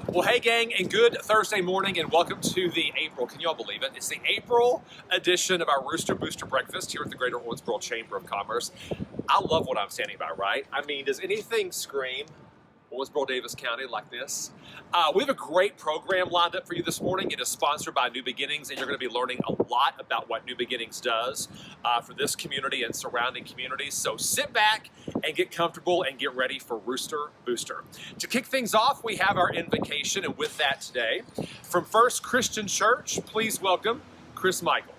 Well, hey gang, and good Thursday morning, and welcome to the April, can you all believe it? It's the April edition of our Rooster Booster Breakfast here at the Greater Owensboro Chamber of Commerce. I love what I'm standing by, right? I mean, does anything scream Owensboro, Davis County like this? We have a great program lined up for you this morning. It is sponsored by New Beginnings, and you're going to be learning a lot about what New Beginnings does for this community and surrounding communities. So sit back and get comfortable and get ready for Rooster Booster. To kick things off, we have our invocation, and with that today, from First Christian Church, please welcome Chris Michael.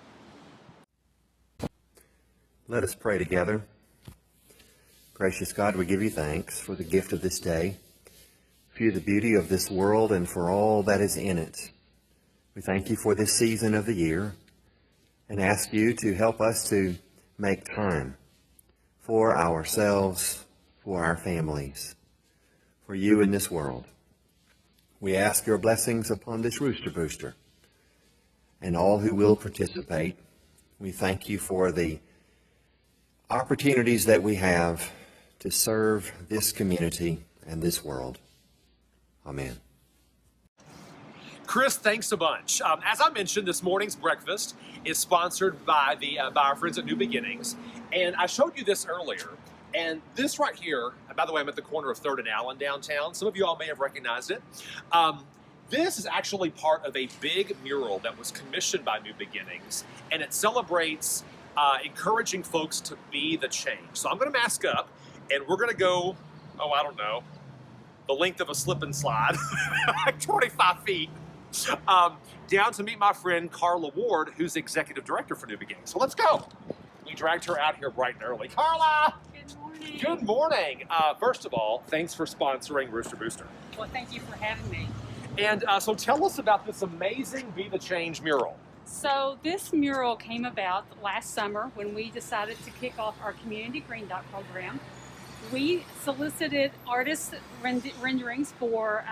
Let us pray together. Gracious God, we give you thanks for the gift of this day, for the beauty of this world and for all that is in it. We thank you for this season of the year and ask you to help us to make time for ourselves, for our families, for you in this world. We ask your blessings upon this Rooster Booster and all who will participate. We thank you for the opportunities that we have to serve this community and this world. Amen. Chris, thanks a bunch. As I mentioned, this morning's breakfast is sponsored by our friends at New Beginnings, and I showed you this earlier. And this right here, and by the way, I'm at the corner of 3rd and Allen downtown. Some of you all may have recognized it. This is actually part of a big mural that was commissioned by New Beginnings, and it celebrates encouraging folks to be the change. So I'm going to mask up, and we're going to go, I don't know, the length of a slip and slide, like 25 feet, down to meet my friend Carla Ward, who's executive director for New Beginnings. So let's go. We dragged her out here bright and early. Carla! Good morning. Good morning. First of all, thanks for sponsoring Rooster Booster. Well, thank you for having me. And so tell us about this amazing Be the Change mural. So this mural came about last summer when we decided to kick off our Community Green Dot program. We solicited artists' renderings for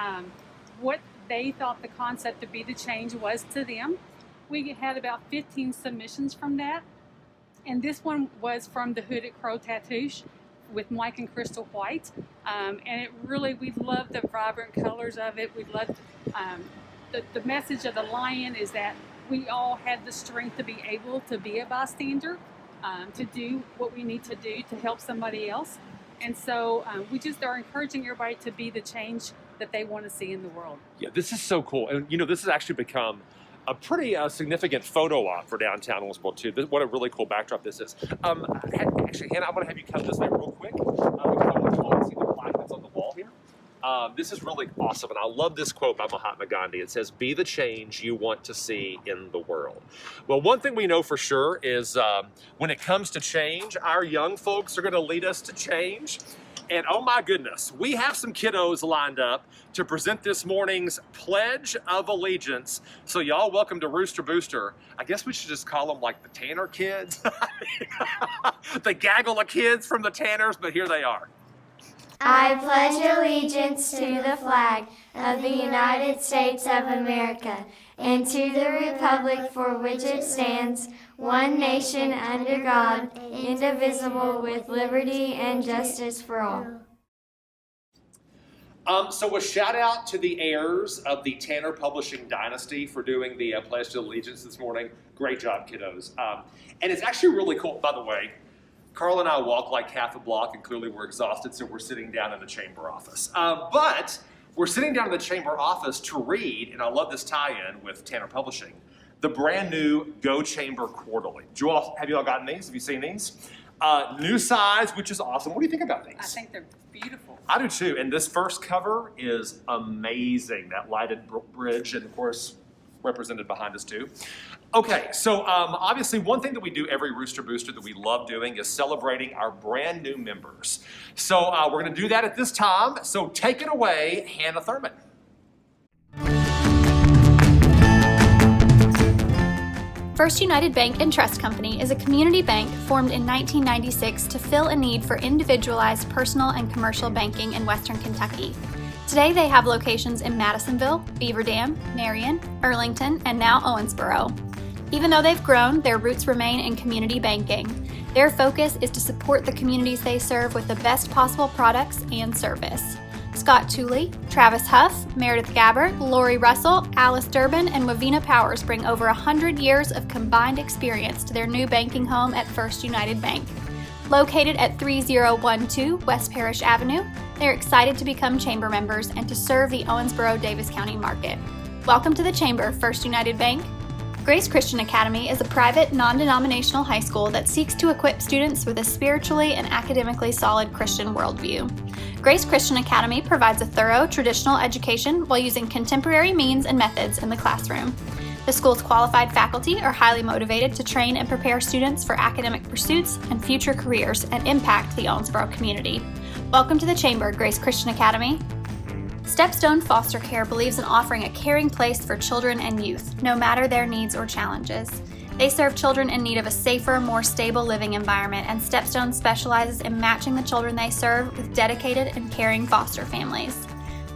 what they thought the concept of Be the Change was to them. We had about 15 submissions from that. And this one was from the Hooded Crow Tattoosh with Mike and Crystal White. And it really, we loved the vibrant colors of it. We loved the message of the lion is that we all had the strength to be able to be a bystander, to do what we need to do to help somebody else. And so we just are encouraging everybody to be the change that they want to see in the world. Yeah, this is so cool. And you know, this has actually become a pretty significant photo op for downtown Owensboro too. What a really cool backdrop this is. Actually, Hannah, I'm going to have you come this way real quick. Because I want you all to see the plaque that's on the wall here. This is really awesome, and I love this quote by Mahatma Gandhi. It says, "Be the change you want to see in the world." Well, one thing we know for sure is when it comes to change, our young folks are going to lead us to change. And oh my goodness, we have some kiddos lined up to present this morning's Pledge of Allegiance. So y'all, welcome to Rooster Booster. I guess we should just call them like the Tanner kids. The gaggle of kids from the Tanners, but here they are. I pledge allegiance to the flag of the United States of America and to the republic for which it stands, one nation under God, indivisible, with liberty and justice for all. So a shout out to the heirs of the Tanner Publishing dynasty for doing the Pledge of Allegiance this morning. Great job, kiddos. And it's actually really cool, by the way. Carl and I walk like half a block, and clearly we're exhausted, so we're sitting down in the chamber office. But we're sitting down in the chamber office to read, and I love this tie-in with Tanner Publishing, the brand new Go Chamber Quarterly. Have you all gotten these? Have you seen these? New size, which is awesome. What do you think about these? I think they're beautiful. I do too, and this first cover is amazing. That lighted bridge, and of course, represented behind us too. Okay, so obviously one thing that we do every Rooster Booster that we love doing is celebrating our brand new members. So we're going to do that at this time. So take it away, Hannah Thurman. First United Bank and Trust Company is a community bank formed in 1996 to fill a need for individualized personal and commercial banking in Western Kentucky. Today they have locations in Madisonville, Beaver Dam, Marion, Earlington, and now Owensboro. Even though they've grown, their roots remain in community banking. Their focus is to support the communities they serve with the best possible products and service. Scott Tooley, Travis Huff, Meredith Gabbard, Lori Russell, Alice Durbin, and Wavina Powers bring over 100 years of combined experience to their new banking home at First United Bank. Located at 3012 West Parish Avenue, they're excited to become Chamber members and to serve the Owensboro-Davis County market. Welcome to the Chamber, First United Bank. Grace Christian Academy is a private, non-denominational high school that seeks to equip students with a spiritually and academically solid Christian worldview. Grace Christian Academy provides a thorough, traditional education while using contemporary means and methods in the classroom. The school's qualified faculty are highly motivated to train and prepare students for academic pursuits and future careers and impact the Owensboro community. Welcome to the Chamber, Grace Christian Academy. Stepstone Foster Care believes in offering a caring place for children and youth, no matter their needs or challenges. They serve children in need of a safer, more stable living environment, and Stepstone specializes in matching the children they serve with dedicated and caring foster families.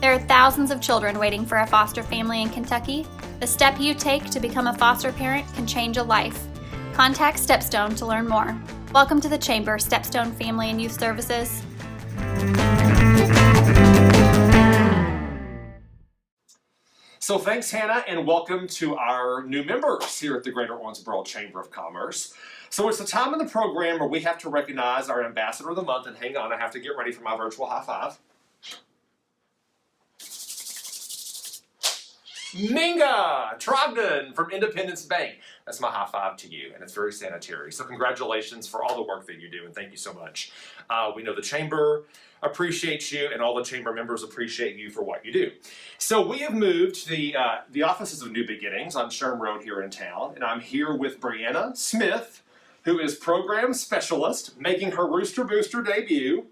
There are thousands of children waiting for a foster family in Kentucky. The step you take to become a foster parent can change a life. Contact Stepstone to learn more. Welcome to the Chamber, Stepstone Family and Youth Services. So thanks, Hannah, and welcome to our new members here at the Greater Owensboro Chamber of Commerce. So it's the time in the program where we have to recognize our Ambassador of the Month, and hang on, I have to get ready for my virtual high five. Minga Trogdon from Independence Bank. That's my high five to you, and it's very sanitary. So congratulations for all the work that you do, and thank you so much. We know the Chamber appreciates you, and all the Chamber members appreciate you for what you do. So we have moved to the offices of New Beginnings on Sherm Road here in town, and I'm here with Brianna Smith, who is Program Specialist, making her Rooster Booster debut.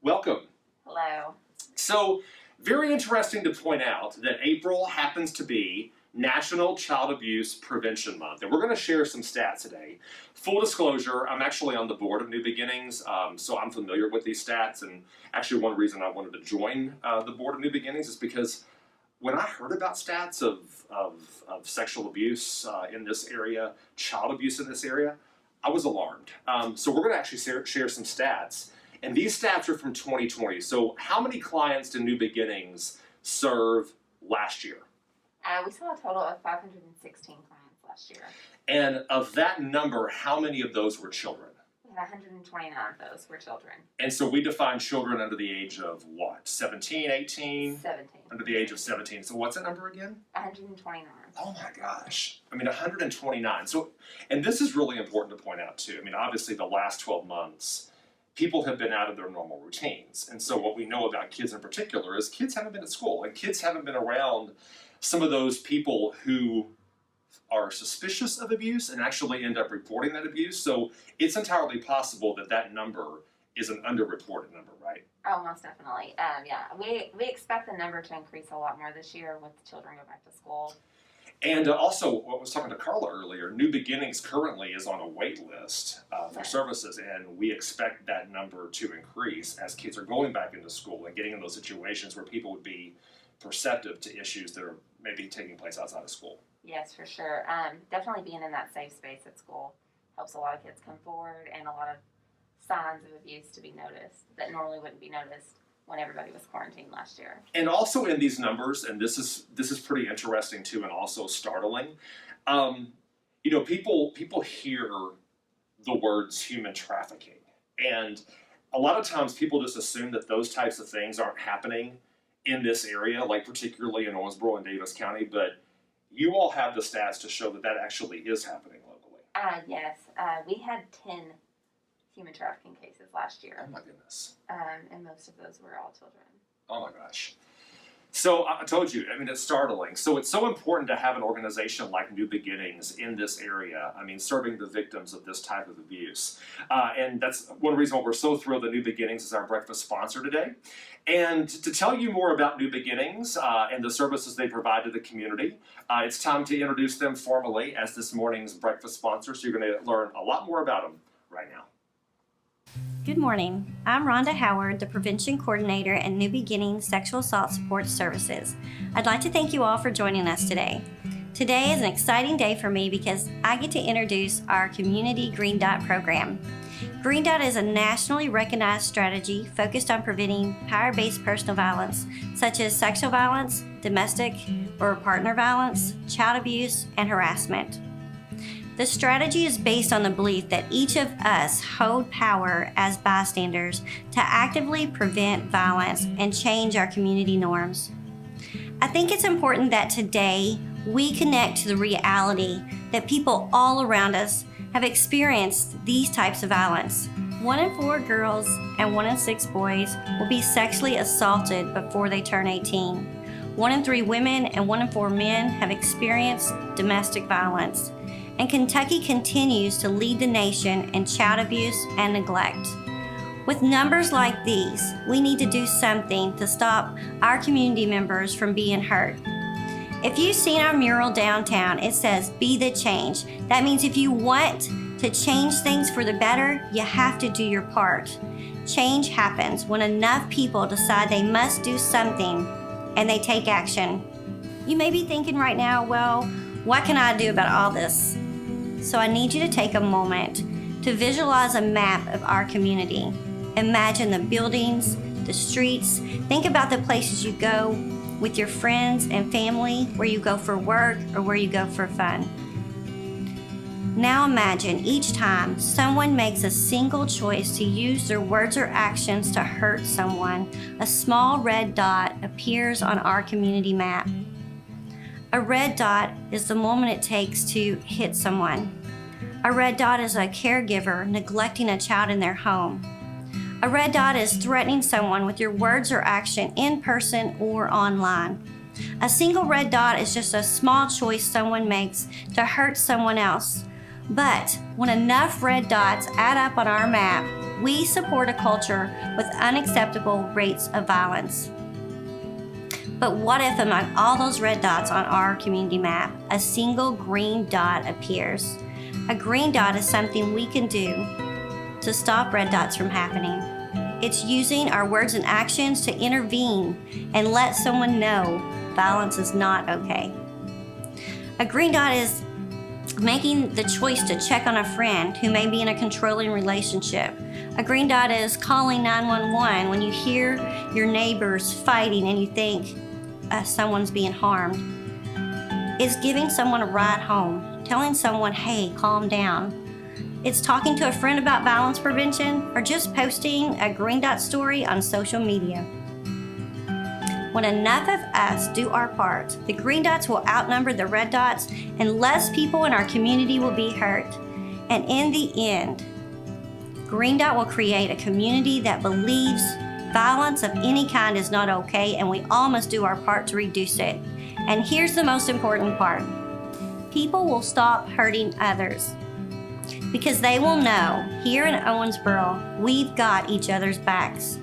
Welcome. Hello. So, very interesting to point out that April happens to be National Child Abuse Prevention Month, and we're going to share some stats today. Full disclosure, I'm actually on the board of New Beginnings, so I'm familiar with these stats, and actually one reason I wanted to join the board of New Beginnings is because when I heard about stats of sexual abuse in this area, child abuse in this area, I was alarmed. So we're going to actually share some stats, and these stats are from 2020. So how many clients did New Beginnings serve last year? We saw a total of 516 clients last year. And of that number, how many of those were children? We had 129 of those were children. And so we define children under the age of what? 17, 18? 17. Under the age of 17. So what's that number again? 129. Oh my gosh. I mean, 129. So, and this is really important to point out too. I mean, obviously the last 12 months, people have been out of their normal routines. And so what we know about kids in particular is kids haven't been at school, and kids haven't been around some of those people who are suspicious of abuse and actually end up reporting that abuse. So it's entirely possible that that number is an underreported number, right? Oh, most definitely. Yeah, we expect the number to increase a lot more this year with children go back to school. And also, what I was talking to Carla earlier, New Beginnings currently is on a wait list for services, and we expect that number to increase as kids are going back into school and getting in those situations where people would be perceptive to issues that are maybe taking place outside of school. Yes, for sure. Definitely being in that safe space at school helps a lot of kids come forward, and a lot of signs of abuse to be noticed that normally wouldn't be noticed when everybody was quarantined last year. And also in these numbers, and this is pretty interesting too, and also startling. You know, people hear the words human trafficking, and a lot of times people just assume that those types of things aren't happening in this area, like particularly in Owensboro and Davis County, but you all have the stats to show that that actually is happening locally. Yes, we had 10 human trafficking cases last year. Oh my goodness. And most of those were all children. Oh my gosh. So I told you, I mean, it's startling. So it's so important to have an organization like New Beginnings in this area, I mean, serving the victims of this type of abuse. And that's one reason why we're so thrilled that New Beginnings is our breakfast sponsor today. And to tell you more about New Beginnings and the services they provide to the community, it's time to introduce them formally as this morning's breakfast sponsor. So you're going to learn a lot more about them right now. Good morning. I'm Rhonda Howard, the Prevention Coordinator at New Beginnings Sexual Assault Support Services. I'd like to thank you all for joining us today. Today is an exciting day for me because I get to introduce our Community Green Dot program. Green Dot is a nationally recognized strategy focused on preventing power-based personal violence, such as sexual violence, domestic or partner violence, child abuse, and harassment. The strategy is based on the belief that each of us hold power as bystanders to actively prevent violence and change our community norms. I think it's important that today we connect to the reality that people all around us have experienced these types of violence. 1 in 4 girls and 1 in 6 boys will be sexually assaulted before they turn 18. 1 in 3 women and 1 in 4 men have experienced domestic violence. And Kentucky continues to lead the nation in child abuse and neglect. With numbers like these, we need to do something to stop our community members from being hurt. If you've seen our mural downtown, it says, "Be the change." That means if you want to change things for the better, you have to do your part. Change happens when enough people decide they must do something and they take action. You may be thinking right now, well, what can I do about all this? So I need you to take a moment to visualize a map of our community. Imagine the buildings, the streets. Think about the places you go with your friends and family, where you go for work or where you go for fun. Now imagine each time someone makes a single choice to use their words or actions to hurt someone, a small red dot appears on our community map. A red dot is the moment it takes to hit someone. A red dot is a caregiver neglecting a child in their home. A red dot is threatening someone with your words or action in person or online. A single red dot is just a small choice someone makes to hurt someone else. But when enough red dots add up on our map, we support a culture with unacceptable rates of violence. But what if among all those red dots on our community map, a single green dot appears? A green dot is something we can do to stop red dots from happening. It's using our words and actions to intervene and let someone know violence is not okay. A green dot is making the choice to check on a friend who may be in a controlling relationship. A green dot is calling 911 when you hear your neighbors fighting and you think someone's being harmed. It's giving someone a ride home, telling someone, hey, calm down. It's talking to a friend about violence prevention, or just posting a green dot story on social media. When enough of us do our part, the green dots will outnumber the red dots and less people in our community will be hurt. And in the end, Green Dot will create a community that believes violence of any kind is not okay and we all must do our part to reduce it. And here's the most important part. People will stop hurting others because they will know here in Owensboro, we've got each other's backs.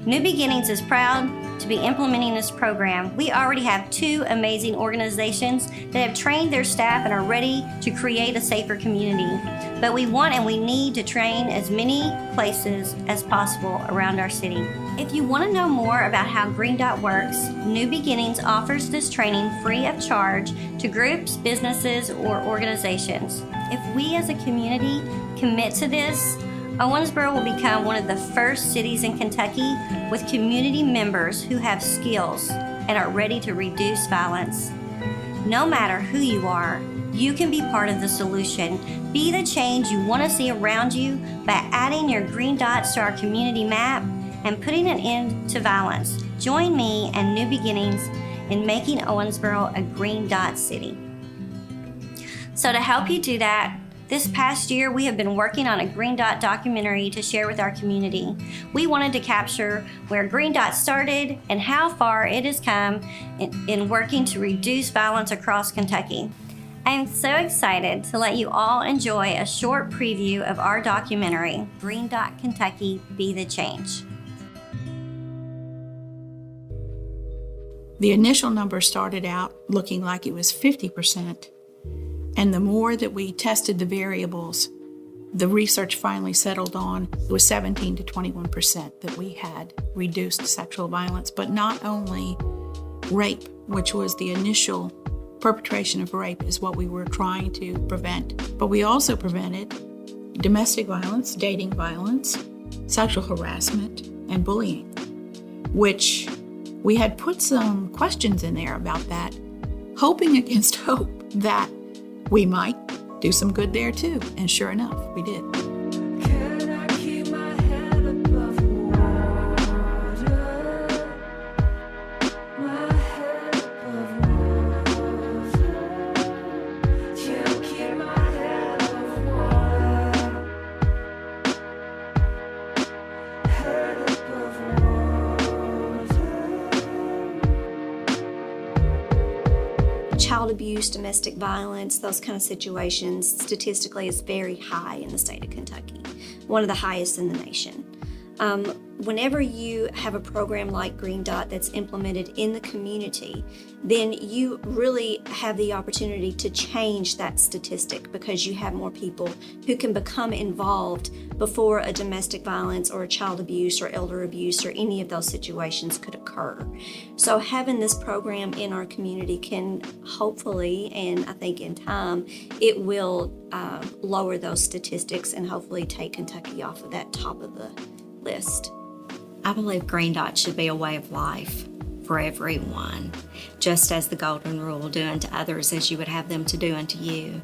New Beginnings is proud to be implementing this program. We already have 2 amazing organizations that have trained their staff and are ready to create a safer community. But we want and we need to train as many places as possible around our city. If you want to know more about how Green Dot works, New Beginnings offers this training free of charge to groups, businesses, or organizations. If we as a community commit to this, Owensboro will become one of the first cities in Kentucky with community members who have skills and are ready to reduce violence. No matter who you are, you can be part of the solution. Be the change you want to see around you by adding your green dots to our community map and putting an end to violence. Join me and New Beginnings in making Owensboro a green dot city. So to help you do that, this past year, we have been working on a Green Dot documentary to share with our community. We wanted to capture where Green Dot started and how far it has come in working to reduce violence across Kentucky. I am so excited to let you all enjoy a short preview of our documentary, Green Dot Kentucky, Be the Change. The initial number started out looking like it was 50%. And the more that we tested the variables, the research finally settled on it was 17 to 21% that we had reduced sexual violence, but not only rape, which was the initial perpetration of rape is what we were trying to prevent, but we also prevented domestic violence, dating violence, sexual harassment, and bullying, which we had put some questions in there about that, hoping against hope that we might do some good there too. And sure enough, we did. Can I keep my head above water? My head above water. Can't keep my head above water. Head above water. Child abuse, domestic violence, those kind of situations, statistically is very high in the state of Kentucky, one of the highest in the nation. Whenever you have a program like Green Dot that's implemented in the community, then you really have the opportunity to change that statistic because you have more people who can become involved before a domestic violence or a child abuse or elder abuse or any of those situations could occur. So having this program in our community can hopefully, and I think in time, it will lower those statistics and hopefully take Kentucky off of that top of the list. I believe Green Dot should be a way of life for everyone, just as the golden rule, do unto others as you would have them to do unto you.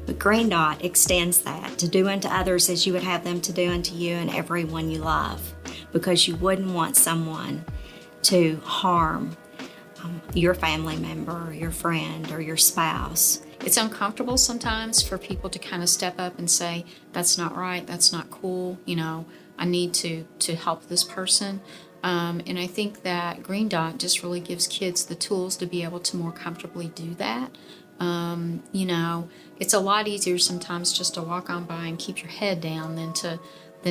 But Green Dot extends that to do unto others as you would have them to do unto you and everyone you love, because you wouldn't want someone to harm your family member, or your friend, or your spouse. It's uncomfortable sometimes for people to kind of step up and say, that's not right, that's not cool, you know, I need to help this person. And I think that Green Dot just really gives kids the tools to be able to more comfortably do that. You know, it's a lot easier sometimes just to walk on by and keep your head down than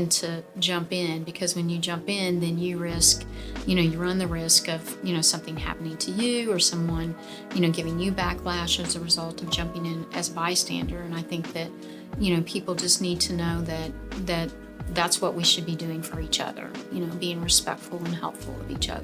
to jump in, because when you jump in, then you risk, you know, you run the risk of, you know, something happening to you or someone, you know, giving you backlash as a result of jumping in as a bystander. And I think that, you know, people just need to know that that's what we should be doing for each other, you know, being respectful and helpful of each other.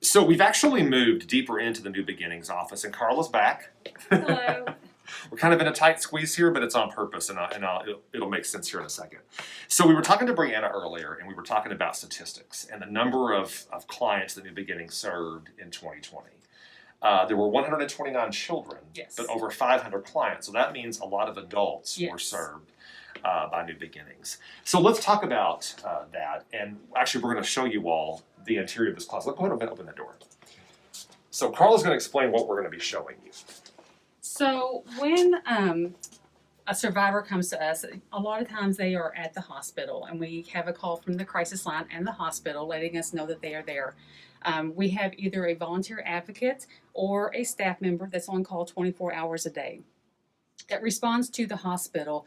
So we've actually moved deeper into the New Beginnings office, and Carla's back. Hello. We're kind of in a tight squeeze here, but it's on purpose, and it'll make sense here in a second. So we were talking to Brianna earlier, and we were talking about statistics and the number of clients that New Beginnings served in 2020. There were 129 children, Yes. but over 500 clients. So that means a lot of adults were Yes. served by New Beginnings. So let's talk about that. And actually, we're going to show you all the interior of this closet. Go ahead and open the door. So Carla's going to explain what we're going to be showing you. So when a survivor comes to us, a lot of times they are at the hospital, and we have a call from the crisis line and the hospital letting us know that they are there. We have either a volunteer advocate or a staff member that's on call 24 hours a day that responds to the hospital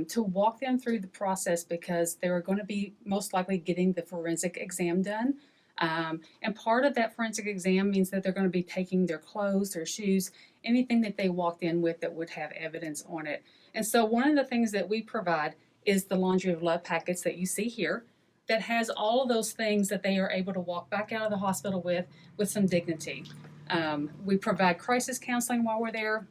to walk them through the process, because they're going to be most likely getting the forensic exam done. And part of that forensic exam means that they're going to be taking their clothes, their shoes, anything that they walked in with that would have evidence on it. And so one of the things that we provide is the Laundry of Love packets that you see here, that has all of those things that they are able to walk back out of the hospital with some dignity. We provide crisis counseling while we're there,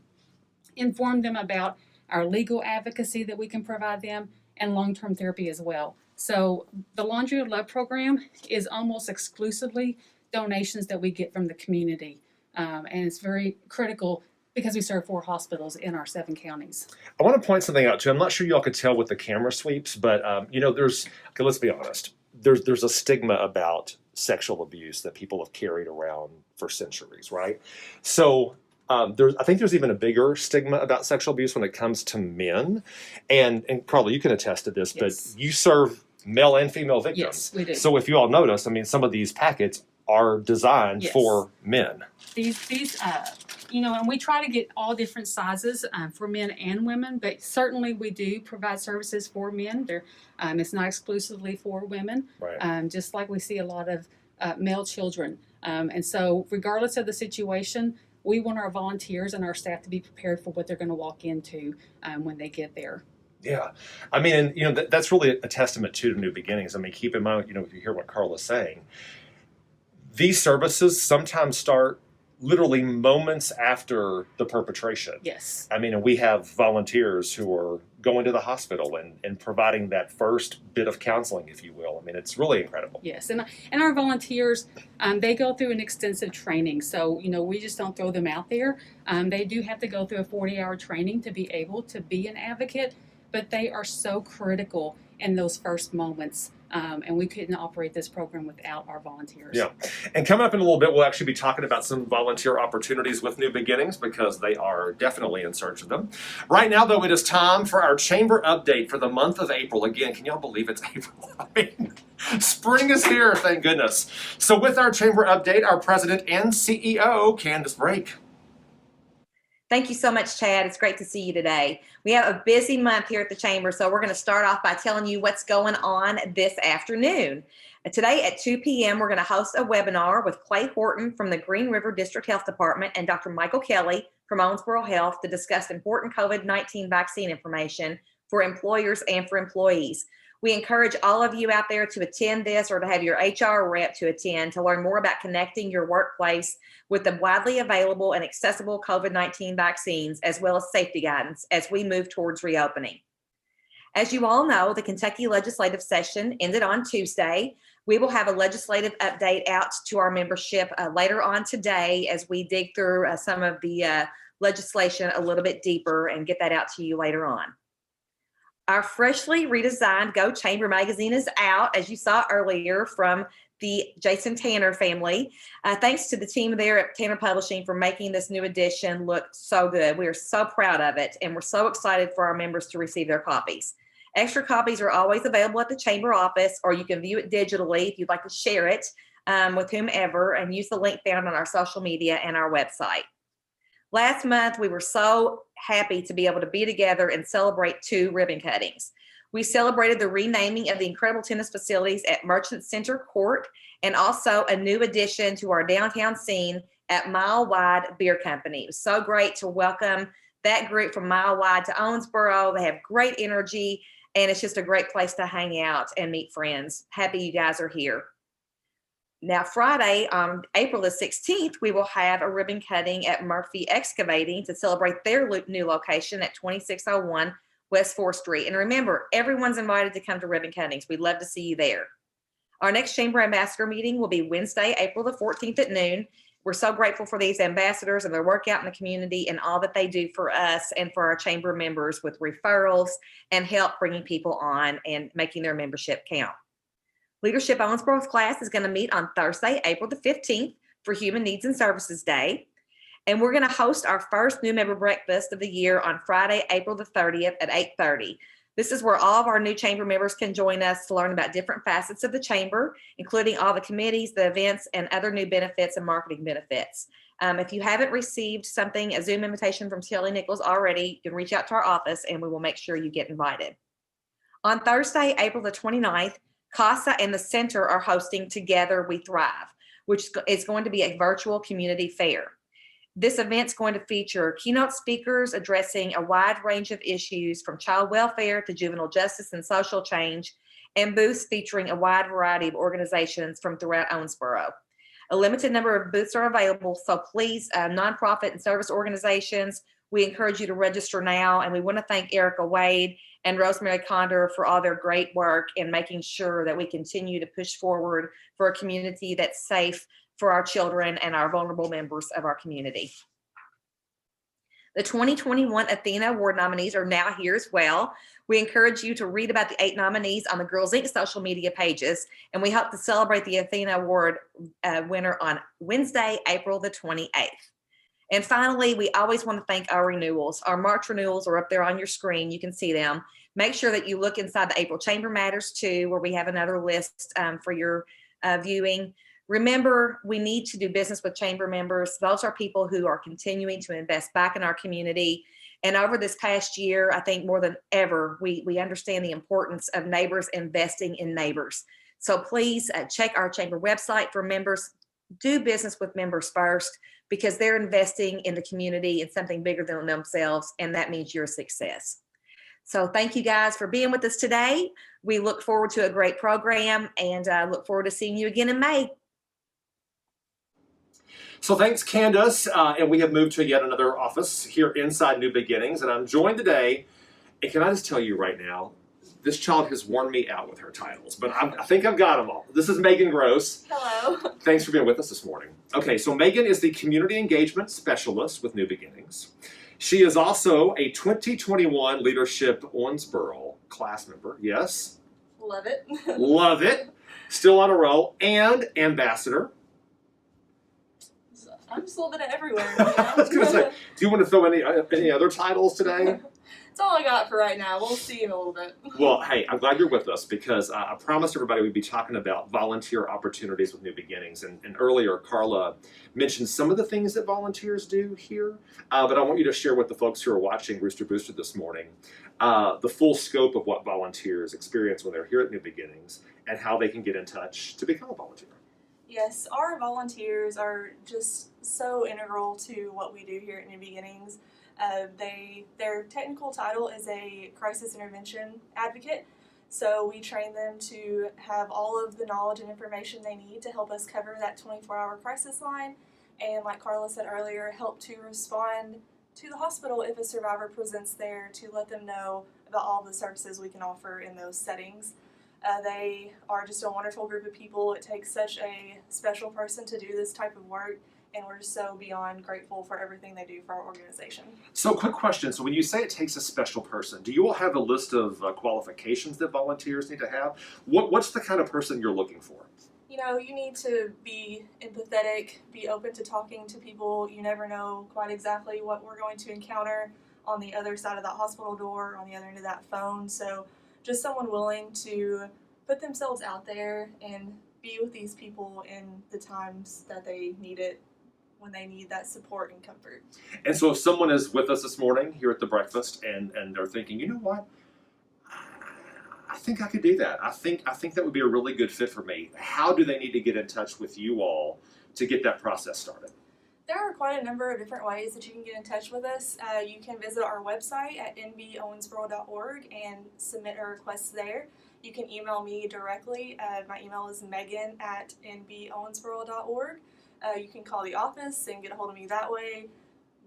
inform them about our legal advocacy that we can provide them, and long-term therapy as well. So the Laundry of Love program is almost exclusively donations that we get from the community. And it's very critical because we serve 4 hospitals in our 7 counties. I want to point something out too. I'm not sure y'all could tell with the camera sweeps, but you know, let's be honest. There's a stigma about sexual abuse that people have carried around for centuries, right? So I think there's even a bigger stigma about sexual abuse when it comes to men. And Carla, you can attest to this, Yes. but you serve male and female victims. Yes, we do. So if you all notice, I mean, some of these packets are designed Yes. for men. These you know, and we try to get all different sizes for men and women, but certainly we do provide services for men. It's not exclusively for women, Right. just like we see a lot of male children. And so regardless of the situation, we want our volunteers and our staff to be prepared for what they're going to walk into when they get there. Yeah, I mean, and that's really a testament to New Beginnings. I mean, keep in mind, if you hear what Carla's saying, these services sometimes start literally moments after the perpetration. Yes. I mean, and we have volunteers who are going to the hospital and providing that first bit of counseling, if you will. I mean, it's really incredible. Yes, and our volunteers, they go through an extensive training. So, we just don't throw them out there. They do have to go through a 40-hour training to be able to be an advocate, but they are so critical in those first moments. And we couldn't operate this program without our volunteers. Yeah. And coming up in a little bit, we'll actually be talking about some volunteer opportunities with New Beginnings because they are definitely in search of them. Right now, though, it is time for our chamber update for the month of April. Again, can y'all believe it's April? I mean, spring is here, thank goodness. So with our chamber update, our president and CEO, Candace Brake. Thank you so much, Chad. It's great to see you today. We have a busy month here at the Chamber, so we're going to start off by telling you what's going on this afternoon. Today at 2 p.m., we're going to host a webinar with Clay Horton from the Green River District Health Department and Dr. Michael Kelly from Owensboro Health to discuss important COVID-19 vaccine information for employers and for employees. We encourage all of you out there to attend this or to have your HR rep to attend to learn more about connecting your workplace with the widely available and accessible COVID-19 vaccines, as well as safety guidance as we move towards reopening. As you all know, the Kentucky legislative session ended on Tuesday. We will have a legislative update out to our membership later on today as we dig through some of the legislation a little bit deeper and get that out to you later on. Our freshly redesigned Go Chamber magazine is out, as you saw earlier, from the Jason Tanner family. Thanks to the team there at Tanner Publishing for making this new edition look so good. We are so proud of it, and we're so excited for our members to receive their copies. Extra copies are always available at the Chamber office, or you can view it digitally if you'd like to share it with whomever, and use the link found on our social media and our website. Last month, we were so happy to be able to be together and celebrate 2 ribbon cuttings. We celebrated the renaming of the incredible tennis facilities at Merchant Center Court and also a new addition to our downtown scene at Mile Wide Beer Company. It was so great to welcome that group from Mile Wide to Owensboro. They have great energy, and it's just a great place to hang out and meet friends. Happy you guys are here. Now, Friday, on April the 16th, we will have a ribbon cutting at Murphy Excavating to celebrate their new location at 2601 West 4th Street. And remember, everyone's invited to come to ribbon cuttings. We'd love to see you there. Our next Chamber Ambassador meeting will be Wednesday, April the 14th at noon. We're so grateful for these ambassadors and their work out in the community and all that they do for us and for our Chamber members with referrals and help bringing people on and making their membership count. Leadership Owensboro's class is going to meet on Thursday, April the 15th for Human Needs and Services Day. And we're going to host our first new member breakfast of the year on Friday, April the 30th at 8:30. This is where all of our new Chamber members can join us to learn about different facets of the Chamber, including all the committees, the events, and other new benefits and marketing benefits. If you haven't received a Zoom invitation from Shelley Nichols already, you can reach out to our office and we will make sure you get invited. On Thursday, April the 29th, CASA and the Center are hosting Together We Thrive, which is going to be a virtual community fair. This event's going to feature keynote speakers addressing a wide range of issues from child welfare to juvenile justice and social change, and booths featuring a wide variety of organizations from throughout Owensboro. A limited number of booths are available, so please, nonprofit and service organizations, we encourage you to register now, and we want to thank Erica Wade and Rosemary Condor for all their great work in making sure that we continue to push forward for a community that's safe for our children and our vulnerable members of our community. The 2021 Athena Award nominees are now here as well. We encourage you to read about the 8 nominees on the Girls Inc. social media pages, and we hope to celebrate the Athena Award winner on Wednesday, April the 28th. And finally, we always want to thank our renewals. Our March renewals are up there on your screen. You can see them. Make sure that you look inside the April Chamber Matters too, where we have another list for your viewing. Remember, we need to do business with Chamber members. Those are people who are continuing to invest back in our community. And over this past year, I think more than ever, we understand the importance of neighbors investing in neighbors. So please check our Chamber website for members. Do business with members first, because they're investing in the community in something bigger than themselves, and that means your success. So thank you guys for being with us today. We look forward to a great program and look forward to seeing you again in May. So thanks, Candace. And we have moved to yet another office here inside New Beginnings. And I'm joined today, and can I just tell you right now, this child has worn me out with her titles, but I think I've got them all. This is Megan Gross. Hello. Thanks for being with us this morning. Okay, so Megan is the Community Engagement Specialist with New Beginnings. She is also a 2021 Leadership Owensboro class member. Yes? Love it. Love it. Still on a roll. And ambassador. I'm just a little bit of everywhere. I was going to say, do you want to throw any other titles today? That's all I got for right now. We'll see in a little bit. Well, hey, I'm glad you're with us because I promised everybody we'd be talking about volunteer opportunities with New Beginnings. And earlier, Carla mentioned some of the things that volunteers do here. But I want you to share with the folks who are watching Rooster Booster this morning the full scope of what volunteers experience when they're here at New Beginnings and how they can get in touch to become a volunteer. Yes, our volunteers are just so integral to what we do here at New Beginnings. Their technical title is a crisis intervention advocate, so we train them to have all of the knowledge and information they need to help us cover that 24-hour crisis line, and like Carla said earlier, help to respond to the hospital if a survivor presents there to let them know about all the services we can offer in those settings. They are just a wonderful group of people. It takes such a special person to do this type of work, and we're just so beyond grateful for everything they do for our organization. So quick question. So when you say it takes a special person, do you all have a list of qualifications that volunteers need to have? What's the kind of person you're looking for? You know, you need to be empathetic, be open to talking to people. You never know quite exactly what we're going to encounter on the other side of that hospital door, on the other end of that phone. So just someone willing to put themselves out there and be with these people in the times that they need it, when they need that support and comfort. And so if someone is with us this morning here at the breakfast and they're thinking, you know what, I think I could do that. I think that would be a really good fit for me. How do they need to get in touch with you all to get that process started? There are quite a number of different ways that you can get in touch with us. You can visit our website at nbowensboro.org and submit a request there. You can email me directly. My email is megan@nbowensboro.org. You can call the office and get a hold of me that way.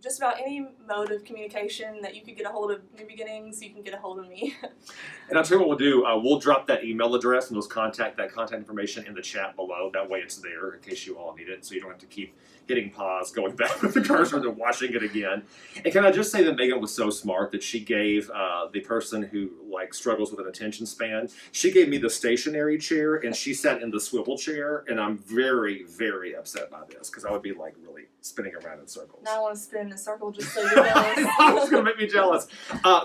Just about any mode of communication that you could get a hold of New Beginnings, you can get a hold of me. And I'll tell you what we'll do. We'll drop that email address and that contact information in the chat below. That way it's there in case you all need it, so you don't have to keep hitting pause, going back with the cursor, and then watching it again. And can I just say that Megan was so smart that she gave the person who struggles with an attention span, she gave me the stationary chair and she sat in the swivel chair, and I'm very, very upset by this because I would be really spinning around in circles. Now I want to spin in a circle just so you're jealous. It's going to make me jealous.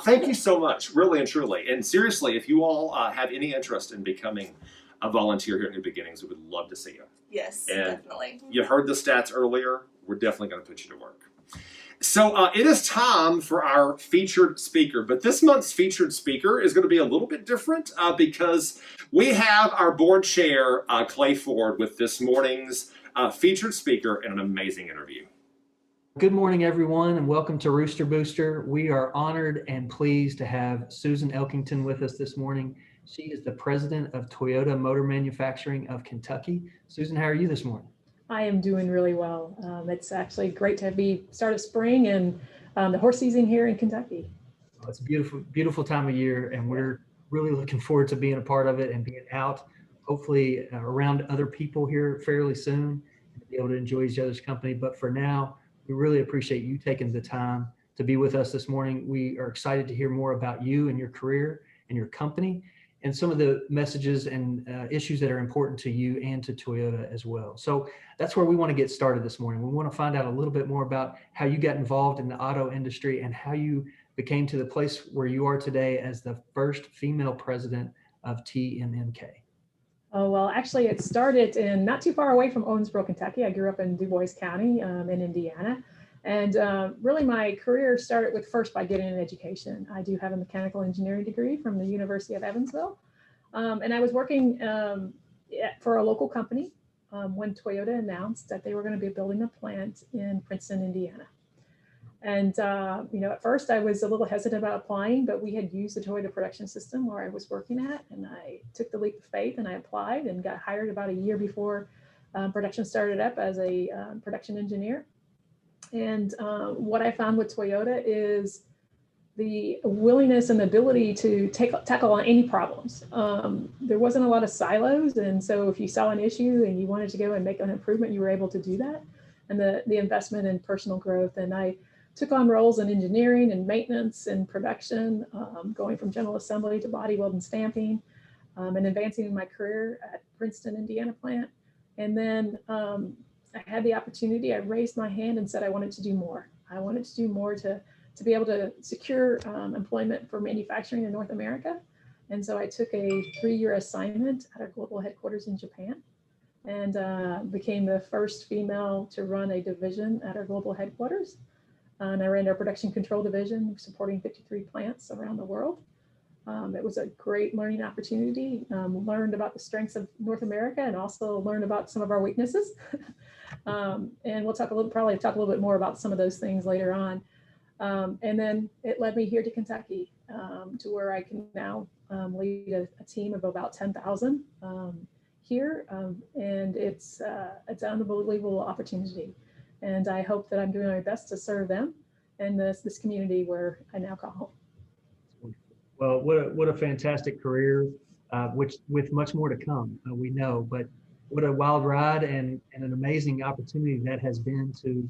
Thank you so much, really and truly. And seriously, if you all have any interest in becoming a volunteer here at New Beginnings, we would love to see you. Yes, And definitely. You heard the stats earlier. We're definitely going to put you to work. So it is time for our featured speaker. But this month's featured speaker is going to be a little bit different because we have our board chair, Clay Ford, with this morning's featured speaker and an amazing interview. Good morning, everyone, and welcome to Rooster Booster. We are honored and pleased to have Susan Elkington with us this morning. She is the president of Toyota Motor Manufacturing of Kentucky. Susan, how are you this morning? I am doing really well. It's actually great to be start of spring and the horse season here in Kentucky. Well, it's a beautiful, beautiful time of year, and we're really looking forward to being a part of it and being out, hopefully around other people here fairly soon, and be able to enjoy each other's company. But for now, we really appreciate you taking the time to be with us this morning. We are excited to hear more about you and your career and your company, and some of the messages and issues that are important to you and to Toyota as well. So that's where we want to get started this morning. We want to find out a little bit more about how you got involved in the auto industry and how you became to the place where you are today as the first female president of TMMK. Oh, well, actually, it started in not too far away from Owensboro, Kentucky. I grew up in Du Bois County in Indiana. And really my career started first by getting an education. I do have a mechanical engineering degree from the University of Evansville. And I was working for a local company when Toyota announced that they were going to be building a plant in Princeton, Indiana. And, at first I was a little hesitant about applying, but we had used the Toyota production system where I was working at. And I took the leap of faith and I applied and got hired about a year before production started up as a production engineer. And what I found with Toyota is the willingness and ability to tackle on any problems. There wasn't a lot of silos. And so if you saw an issue and you wanted to go and make an improvement, you were able to do that. And the investment in personal growth. And I took on roles in engineering and maintenance and production, going from general assembly to body weld and stamping, and advancing in my career at Princeton, Indiana plant. And then I had the opportunity, I raised my hand and said I wanted to do more. I wanted to do more to be able to secure employment for manufacturing in North America. And so I took a 3-year assignment at our global headquarters in Japan and became the first female to run a division at our global headquarters. And I ran our production control division, supporting 53 plants around the world. It was a great learning opportunity. Learned about the strengths of North America and also learned about some of our weaknesses. And we'll probably talk a little bit more about some of those things later on. And then it led me here to Kentucky, to where I can now lead a team of about 10,000 here. And it's an unbelievable opportunity. And I hope that I'm doing my best to serve them and this community where I now call home. Well, what a fantastic career, which with much more to come, we know. But what a wild ride and an amazing opportunity that has been to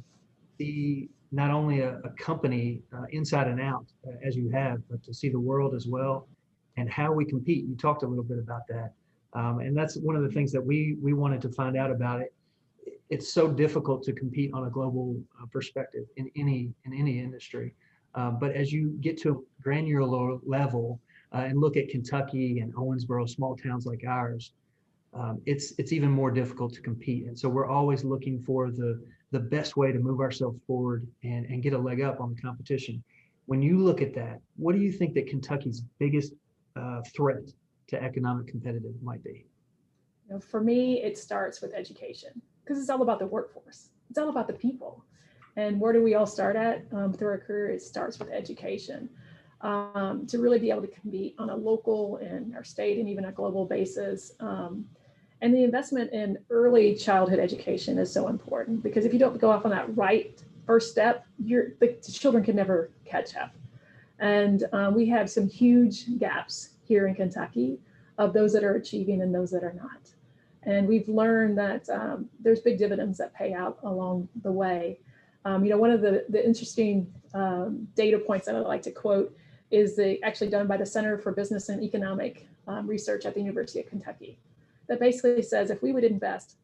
see not only a company inside and out as you have, but to see the world as well and how we compete. You talked a little bit about that. And that's one of the things that we wanted to find out about it. It's so difficult to compete on a global perspective in any industry. But as you get to a granular level and look at Kentucky and Owensboro, small towns like ours, it's even more difficult to compete. And so we're always looking for the best way to move ourselves forward and get a leg up on the competition. When you look at that, what do you think that Kentucky's biggest threat to economic competitive might be? For me, it starts with education because it's all about the workforce. It's all about the people. And where do we all start at through our career? It starts with education. To really be able to compete on a local and our state and even a global basis. And the investment in early childhood education is so important because if you don't go off on that right first step, the children can never catch up. And we have some huge gaps here in Kentucky of those that are achieving and those that are not. And we've learned that there's big dividends that pay out along the way. One of the interesting data points that I like to quote is actually done by the Center for Business and Economic Research at the University of Kentucky. That basically says if we would invest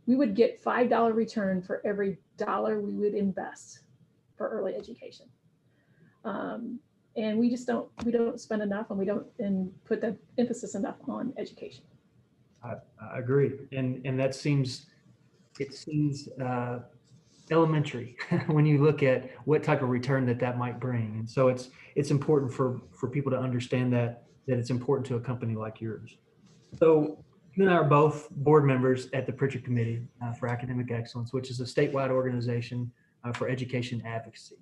we would get $5 return for every dollar we would invest for early education. And we don't spend enough and we don't put the emphasis enough on education. I agree. And that seems elementary when you look at what type of return that might bring. And so it's important for people to understand that it's important to a company like yours. So you and I are both board members at the Pritchard Committee for Academic Excellence, which is a statewide organization for education advocacy.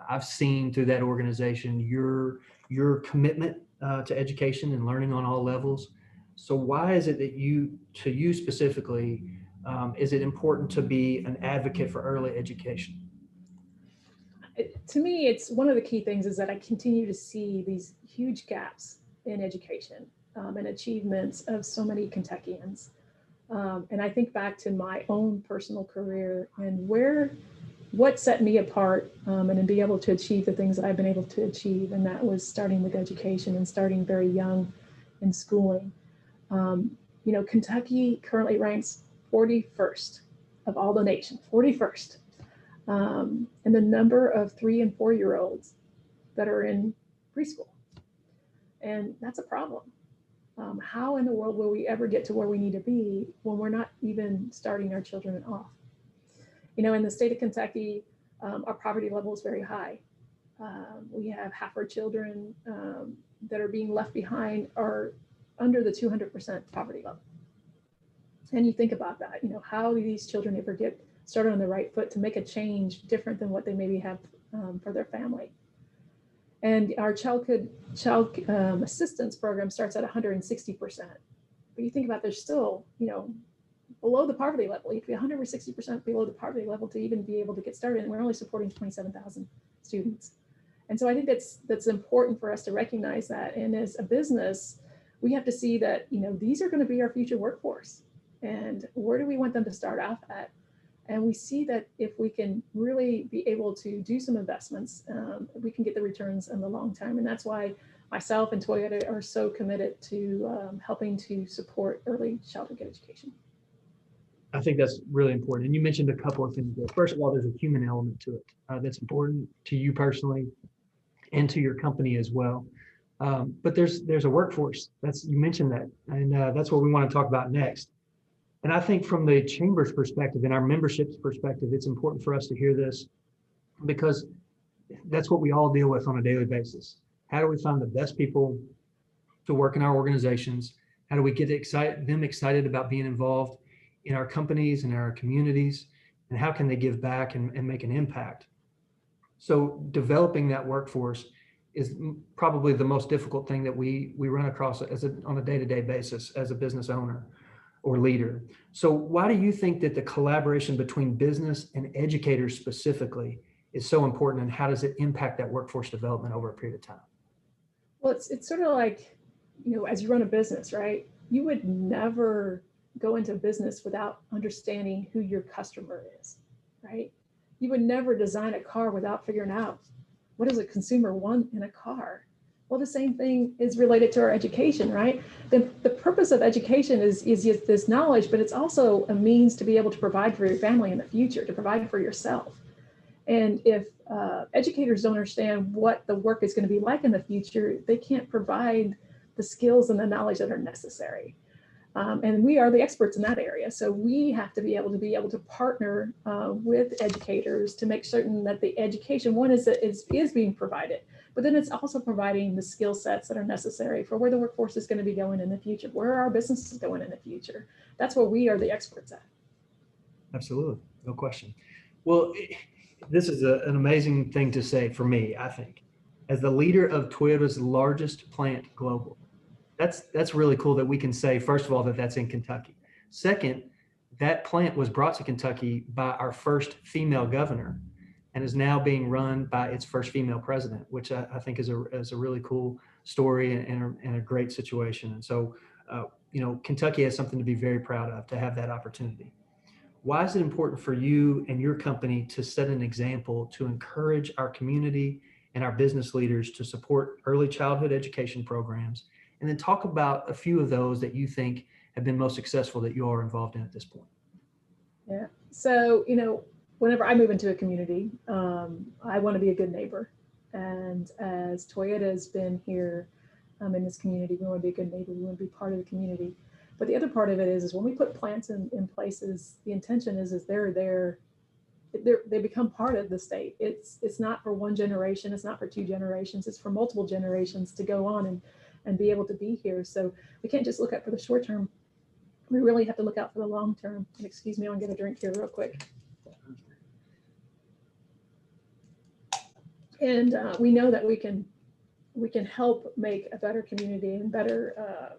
I've seen through that organization your commitment to education and learning on all levels. So why is it that you specifically, is it important to be an advocate for early education? To me, it's one of the key things is that I continue to see these huge gaps in education and achievements of so many Kentuckians. And I think back to my own personal career and what set me apart and to be able to achieve the things that I've been able to achieve. And that was starting with education and starting very young in schooling. Kentucky currently ranks 41st of all the nation, 41st. And the number of 3 and 4 year olds that are in preschool. And that's a problem. How in the world will we ever get to where we need to be when we're not even starting our children off? In the state of Kentucky, our poverty level is very high. We have half our children that are being left behind are under the 200% poverty level. And you think about that, how do these children ever get started on the right foot to make a change different than what they maybe have for their family. And our child assistance program starts at 160%. But you think about, there's still, below the poverty level. You have to be 160% below the poverty level to even be able to get started. And we're only supporting 27,000 students. And so I think that's important for us to recognize that. And as a business, we have to see that, these are going to be our future workforce. And where do we want them to start off at? And we see that if we can really be able to do some investments, we can get the returns in the long term. And that's why myself and Toyota are so committed to helping to support early childhood education. I think that's really important. And you mentioned a couple of things there. First of all, there's a human element to it that's important to you personally and to your company as well. But there's a workforce. You mentioned that, and that's what we want to talk about next. And I think from the Chamber's perspective and our membership's perspective, it's important for us to hear this, because that's what we all deal with on a daily basis. How do we find the best people to work in our organizations? How do we get them excited about being involved in our companies and our communities? And how can they give back and make an impact? So developing that workforce is probably the most difficult thing that we run across on a day-to-day basis as a business owner or leader. So why do you think that the collaboration between business and educators specifically is so important, and how does it impact that workforce development over a period of time? Well, it's sort of like, as you run a business, right? You would never go into business without understanding who your customer is, right? You would never design a car without figuring out, what does a consumer want in a car? Well, the same thing is related to our education, right? The purpose of education is this knowledge, but it's also a means to be able to provide for your family in the future, to provide for yourself. And if educators don't understand what the work is going to be like in the future, they can't provide the skills and the knowledge that are necessary. And we are the experts in that area. So we have to be able to partner with educators to make certain that the education, one is being provided, but then it's also providing the skill sets that are necessary for where the workforce is going to be going in the future, where our business is going in the future. That's where we are the experts at. Absolutely, no question. Well, this is an amazing thing to say for me, I think. As the leader of Toyota's largest plant global, that's really cool that we can say, first of all, that that's in Kentucky. Second, that plant was brought to Kentucky by our first female governor and is now being run by its first female president, which I think is a really cool story and a great situation. And so, Kentucky has something to be very proud of, to have that opportunity. Why is it important for you and your company to set an example to encourage our community and our business leaders to support early childhood education programs? And then talk about a few of those that you think have been most successful that you are involved in at this point. Yeah. So, whenever I move into a community, I want to be a good neighbor. And as Toyota has been here in this community, we want to be a good neighbor. We want to be part of the community. But the other part of it is when we put plants in places, the intention is they become part of the state. It's not for one generation. It's not for two generations. It's for multiple generations to go on and be able to be here. So we can't just look out for the short term. We really have to look out for the long term. And excuse me, I'll get a drink here real quick. And we know that we can help make a better community and better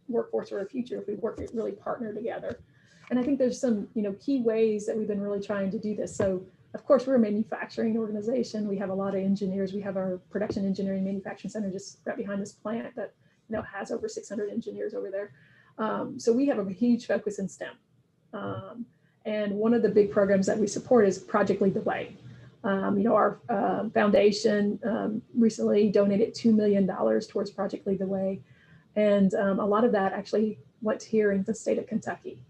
workforce for the future if we really partner together. And I think there's some key ways that we've been really trying to do this. So of course, we're a manufacturing organization. We have a lot of engineers. We have our production engineering manufacturing center just right behind this plant that has over 600 engineers over there. So we have a huge focus in STEM. And one of the big programs that we support is Project Lead the Way. Our foundation recently donated $2 million towards Project Lead the Way. And a lot of that actually went here in the state of Kentucky.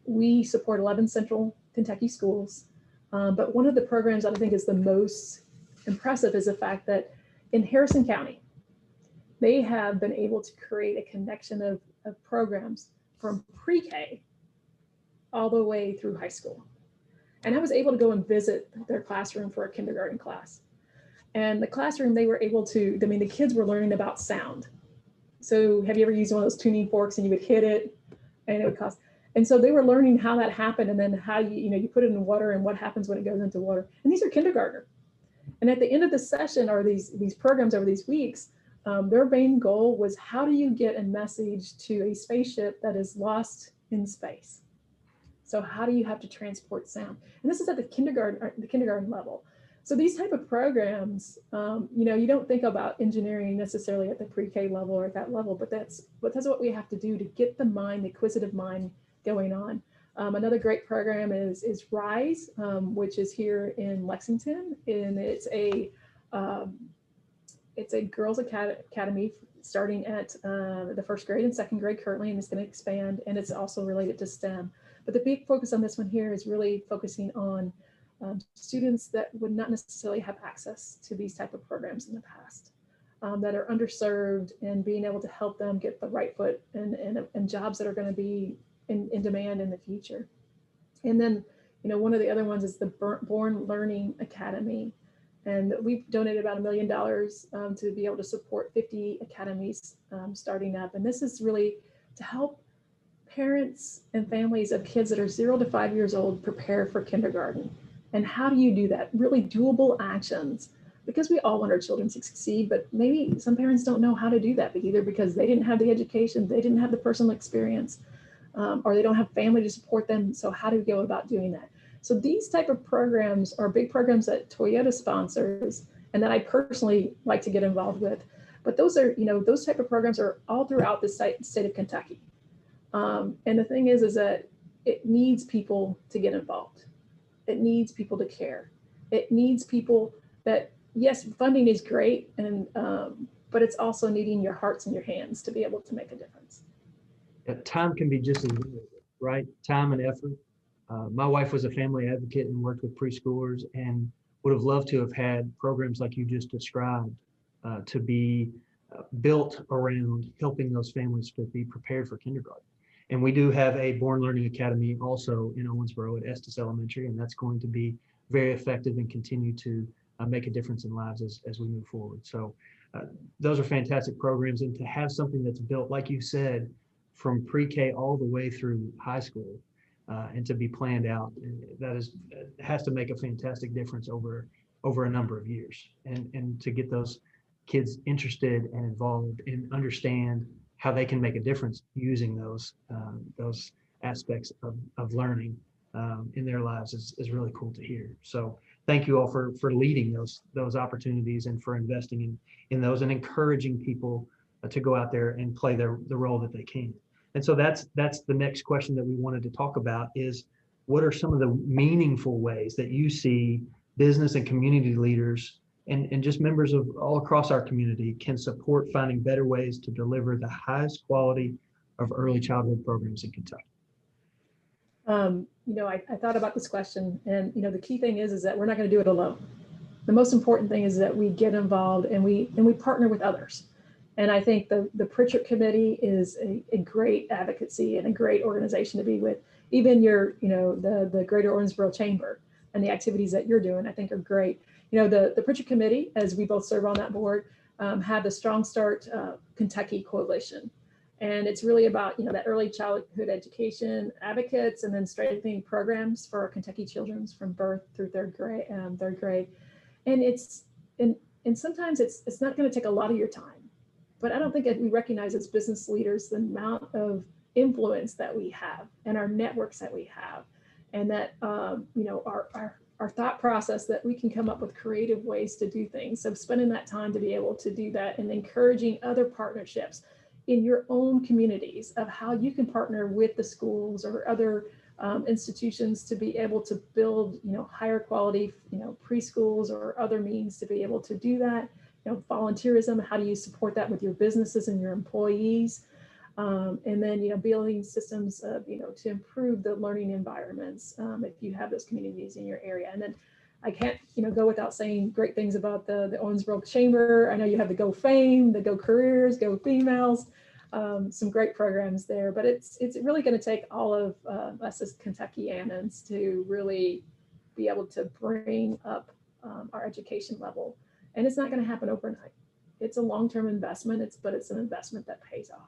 We support 11 central Kentucky schools. But one of the programs that I think is the most impressive is the fact that in Harrison County, they have been able to create a connection of programs from pre-K all the way through high school. And I was able to go and visit their classroom for a kindergarten class. And the classroom, they were able to, the kids were learning about sound. So have you ever used one of those tuning forks and you would hit it and it would cause, And so they were learning how that happened, and then how you put it in water and what happens when it goes into water. And these are kindergartner. And at the end of the session, or these programs over these weeks, their main goal was, how do you get a message to a spaceship that is lost in space? So how do you have to transport sound? And this is at the kindergarten level. So these type of programs, you don't think about engineering necessarily at the pre-K level or at that level, but that's what we have to do to get the inquisitive mind going on. Another great program is RISE, which is here in Lexington, and it's a girls academy starting at the first grade and second grade currently, and it's going to expand, and it's also related to STEM. But the big focus on this one here is really focusing on students that would not necessarily have access to these type of programs in the past, that are underserved, and being able to help them get the right foot and jobs that are going to be in demand in the future. And then, one of the other ones is the Born Learning Academy. And we've donated about $1 million to be able to support 50 academies starting up. And this is really to help parents and families of kids that are 0 to 5 years old prepare for kindergarten. And how do you do that? Really doable actions, because we all want our children to succeed, but maybe some parents don't know how to do that, either because they didn't have the education, they didn't have the personal experience, or they don't have family to support them. So how do we go about doing that? So these type of programs are big programs that Toyota sponsors and that I personally like to get involved with. But those are, those type of programs are all throughout the state of Kentucky. And the thing is that it needs people to get involved. It needs people to care. It needs people that, yes, funding is great, and but it's also needing your hearts and your hands to be able to make a difference. Time can be just as valuable, right? Time and effort. My wife was a family advocate and worked with preschoolers, and would have loved to have had programs like you just described to be built around helping those families to be prepared for kindergarten. And we do have a Born Learning Academy also in Owensboro at Estes Elementary, and that's going to be very effective and continue to make a difference in lives as we move forward. So those are fantastic programs, and to have something that's built, like you said, from pre-K all the way through high school, and to be planned out, that has to make a fantastic difference over a number of years, and to get those kids interested and involved and understand how they can make a difference using those aspects of learning in their lives is really cool to hear. So thank you all for leading those opportunities and for investing in those and encouraging people to go out there and play the role that they can. And so that's the next question that we wanted to talk about is, what are some of the meaningful ways that you see business and community leaders and just members of all across our community can support finding better ways to deliver the highest quality of early childhood programs in Kentucky? I thought about this question, and the key thing is that we're not going to do it alone. The most important thing is that we get involved and we partner with others. And I think the Pritchard Committee is a great advocacy and a great organization to be with. Even the Greater Owensboro Chamber and the activities that you're doing, I think, are great. The Pritchard Committee, as we both serve on that board, had the Strong Start Kentucky Coalition. And it's really about, that early childhood education advocates, and then strengthening programs for our Kentucky children from birth through third grade. And sometimes it's not going to take a lot of your time. But I don't think that we recognize as business leaders the amount of influence that we have and our networks that we have, and that our thought process that we can come up with creative ways to do things. So spending that time to be able to do that and encouraging other partnerships in your own communities of how you can partner with the schools or other institutions to be able to build higher quality preschools or other means to be able to do that. Volunteerism, how do you support that with your businesses and your employees? And then, building systems, to improve the learning environments if you have those communities in your area. And then I can't, go without saying great things about the Owensboro Chamber. I know you have the Go Fame, the Go Careers, Go Females, some great programs there. But it's really going to take all of us as Kentuckians to really be able to bring up our education level. And it's not going to happen overnight. It's a long-term investment, but it's an investment that pays off.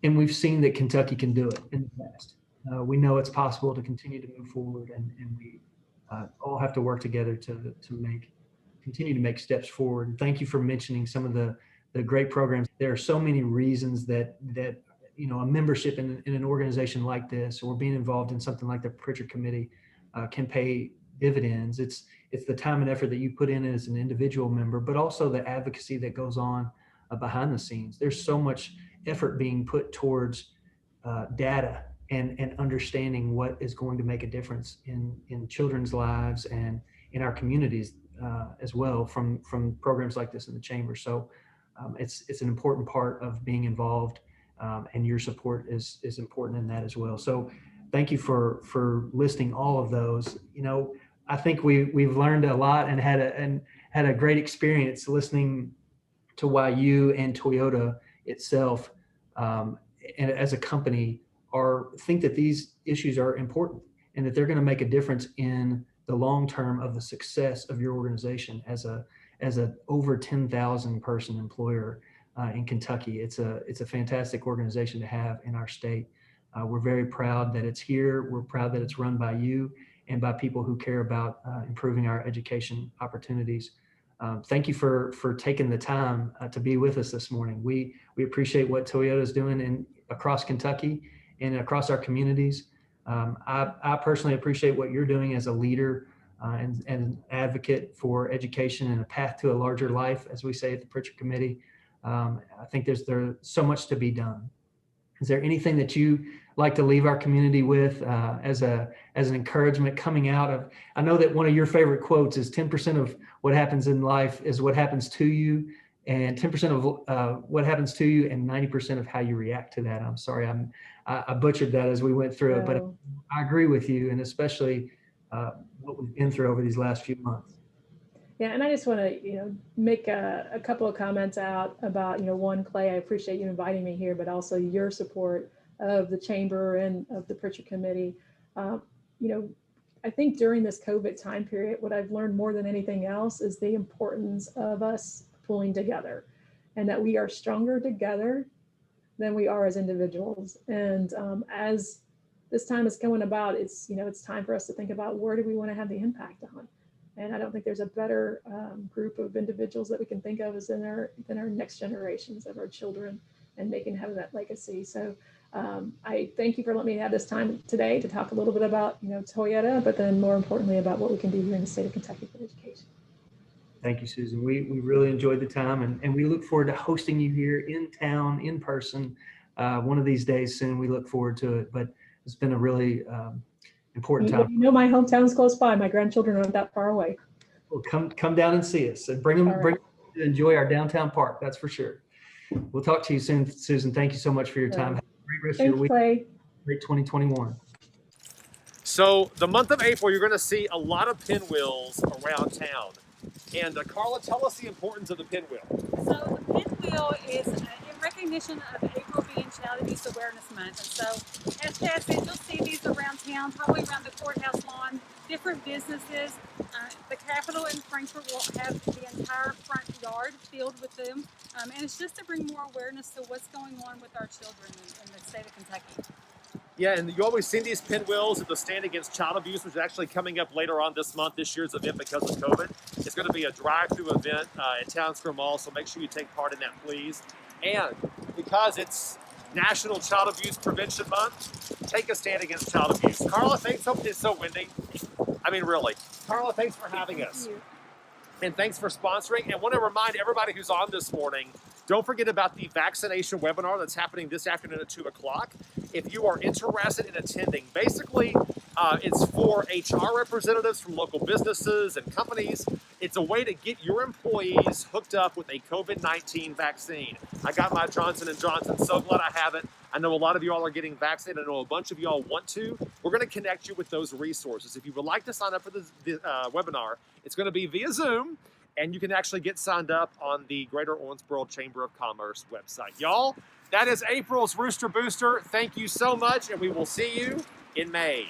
And we've seen that Kentucky can do it in the past. we know it's possible to continue to move forward, and we all have to work together to continue to make steps forward. And thank you for mentioning some of the great programs. There are so many reasons that a membership in an organization like this, or being involved in something like the Pritchard Committee, can pay dividends. It's the time and effort that you put in as an individual member, but also the advocacy that goes on behind the scenes. There's so much effort being put towards data and understanding what is going to make a difference in children's lives and in our communities as well, from programs like this in the chamber. So it's an important part of being involved, and your support is important in that as well. So thank you for listing all of those. I think we've learned a lot and had a great experience listening to why you and Toyota itself, and as a company, think that these issues are important and that they're going to make a difference in the long term of the success of your organization as a over 10,000 person employer in Kentucky. It's a fantastic organization to have in our state. We're very proud that it's here. We're proud that it's run by you and by people who care about improving our education opportunities. Thank you for taking the time to be with us this morning. We appreciate what Toyota is doing across Kentucky and across our communities. I personally appreciate what you're doing as a leader and an advocate for education and a path to a larger life, as we say at the Pritchard Committee. I think there's so much to be done. Is there anything that you like to leave our community with as an encouragement coming out of? I know that one of your favorite quotes is 10% of what happens in life is what happens to you, and 10% of what happens to you, and 90% of how you react to that. I'm sorry, I butchered that as we went through it, but I agree with you, and especially what we've been through over these last few months. Yeah, and I just want to, make a couple of comments out about, one, Clay, I appreciate you inviting me here, but also your support of the chamber and of the Pritchard Committee. I think during this COVID time period, what I've learned more than anything else is the importance of us pulling together, and that we are stronger together than we are as individuals. And as this time is going about, it's time for us to think about, where do we want to have the impact on? And I don't think there's a better group of individuals that we can think of as than our next generations of our children, and they can have that legacy. So I thank you for letting me have this time today to talk a little bit about Toyota, but then more importantly about what we can do here in the state of Kentucky for education. Thank you, Susan. We really enjoyed the time, and we look forward to hosting you here in town, in person, one of these days soon. We look forward to it, but it's been a really important time. My hometown's close by. My grandchildren aren't that far away. Well, come down and see us, and bring them to enjoy our downtown park. That's for sure. We'll talk to you soon, Susan. Thank you so much for your time. Have a great rest of your week. Clay. Great 2021. So the month of April, you're going to see a lot of pinwheels around town. And Carla, tell us the importance of the pinwheel. So the pinwheel is in recognition of April being Child Abuse Awareness Month. And so as Chad said, you'll see these around town, probably around the courthouse lawn, different businesses. The Capitol in Frankfort will have the entire front yard filled with them. And it's just to bring more awareness to what's going on with our children in the state of Kentucky. Yeah, and you always see these pinwheels at the Stand Against Child Abuse, which is actually coming up later on this month, this year's event because of COVID. It's going to be a drive-through event at Town Square Mall, so make sure you take part in that, please. And because it's National Child Abuse Prevention Month, take a stand against child abuse. Carla, thanks. It's so windy. I mean, really. Carla, thanks for having us. And thanks for sponsoring. And I want to remind everybody who's on this morning, don't forget about the vaccination webinar that's happening this afternoon at 2 o'clock. If you are interested in attending, basically it's for HR representatives from local businesses and companies. It's a way to get your employees hooked up with a COVID-19 vaccine. I got my Johnson & Johnson, so glad I have it. I know a lot of you all are getting vaccinated. I know a bunch of you all want to. We're going to connect you with those resources. If you would like to sign up for the webinar, it's going to be via Zoom, and you can actually get signed up on the Greater Owensboro Chamber of Commerce website. Y'all, that is April's Rooster Booster. Thank you so much, and we will see you in May.